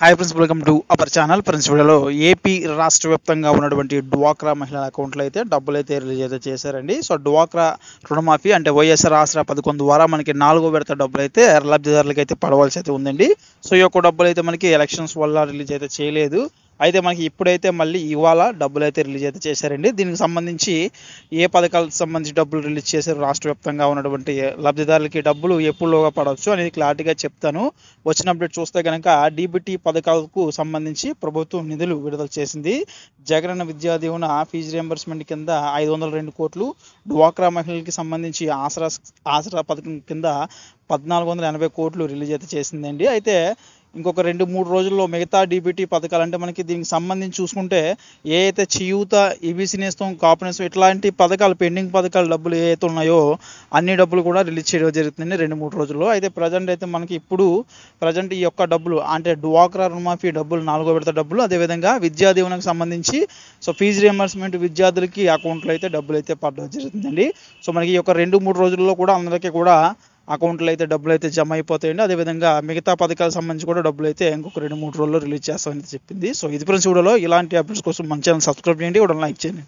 Hi friends, welcome to our channel. Friends, వీడియోలో AP రాష్ట్ర వ్యాప్తంగా ఉన్నటువంటి డ్వాక్రా మహిళల అకౌంట్లో అయితే డబ్బులు అయితే రిలీజ్ అయితే చేశారండి. సో డ్వాక్రా రుణమాఫీ అంటే వైఎస్ఆర్ ఆసరా పథకం ద్వారా మనకి 4వ విడత డబ్బులు అయితే లబ్ధిదారులకు అయితే పడవలసి అయితే ఉందండి. సో ఈ యొక్క డబ్బులు అయితే మనకి ఎలక్షన్స్ వల్ల రిలీజ్ అయితే చేయలేదు. అయితే మనకి ఇప్పుడైతే మళ్ళీ ఇవాళ డబ్బులు అయితే రిలీజ్ అయితే చేశారండి. దీనికి సంబంధించి ఏ పథకాలకు సంబంధించి డబ్బులు రిలీజ్ చేశారు, రాష్ట్ర వ్యాప్తంగా ఉన్నటువంటి లబ్ధిదారులకి డబ్బులు ఎప్పుడులోగా పడవచ్చు అనేది క్లారిటీగా చెప్తాను. వచ్చిన అప్డేట్ చూస్తే కనుక డీబీటీ పథకాలకు సంబంధించి ప్రభుత్వం నిధులు విడుదల చేసింది. జగనన్న విద్యా దీవెన ఫీజు రియంబర్స్మెంట్ కింద 502 కోట్లు, డ్వాక్రా మహిళలకి సంబంధించి ఆసరా పథకం కింద 1480 కోట్లు రిలీజ్ అయితే చేసిందండి. అయితే ఇంకొక 2-3 రోజుల్లో మిగతా డీబీటీ పథకాలు అంటే మనకి దీనికి సంబంధించి చూసుకుంటే ఏ అయితే చేయూత, ఈబీసీ నేస్తం, కాపు నేస్తం ఇట్లాంటి పథకాలు పెండింగ్ పథకాలు డబ్బులు ఏ అయితే ఉన్నాయో అన్ని డబ్బులు కూడా రిలీజ్ చేయడం జరుగుతుంది 2-3 రోజుల్లో. అయితే ప్రజెంట్ అయితే మనకి ఇప్పుడు ప్రజెంట్ ఈ యొక్క డబ్బులు అంటే డ్వాక్రా రుణమాఫీ డబ్బులు 4వ విడత డబ్బులు, అదేవిధంగా విద్యా దీవెనకు సంబంధించి సో ఫీజు రియంబర్స్మెంట్ విద్యార్థులకి అకౌంట్లో అయితే డబ్బులు అయితే పడడం జరుగుతుందండి. సో మనకి ఈ యొక్క 2-3 రోజుల్లో కూడా అందరికీ కూడా అకౌంట్లో అయితే డబ్బులు అయితే జమ అయిపోతాయండి. అదేవిధంగా మిగతా పథకాలకు సంబంధించి కూడా డబ్బులు అయితే ఇంకొక 2-3 రోజుల్లో రిలీజ్ చేస్తామని చెప్పింది. సో ఇది ఫ్రెండ్స్, వీడియోలో ఇలాంటి అప్డేట్స్ కోసం మన ఛానల్ సబ్స్క్రైబ్ చేయండి, కూడా లైక్ చేయండి.